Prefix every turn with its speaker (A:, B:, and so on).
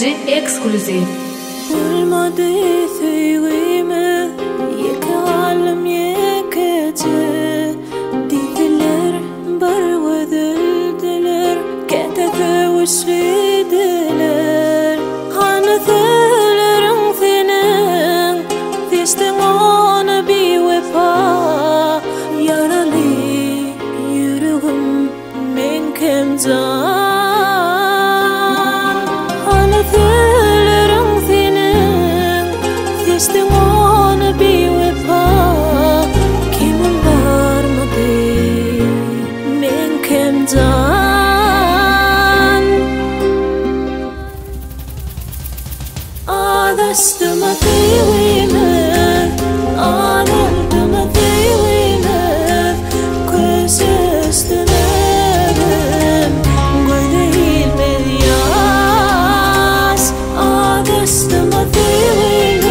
A: Angie exclusive.
B: والماضي ثيغيمه يكعلم يكتر ديثلر برودل دلر كتثوش في دلر خانثلر انثنان ثيستغان بي وفا يرالي يرغم من كم زان Still wanna be with her. Kim bar madi min kem dan. Adas the madi wimer. Adam the madi wimer. Quizzes the name. Gwede hil medias. Adas the madi wimer.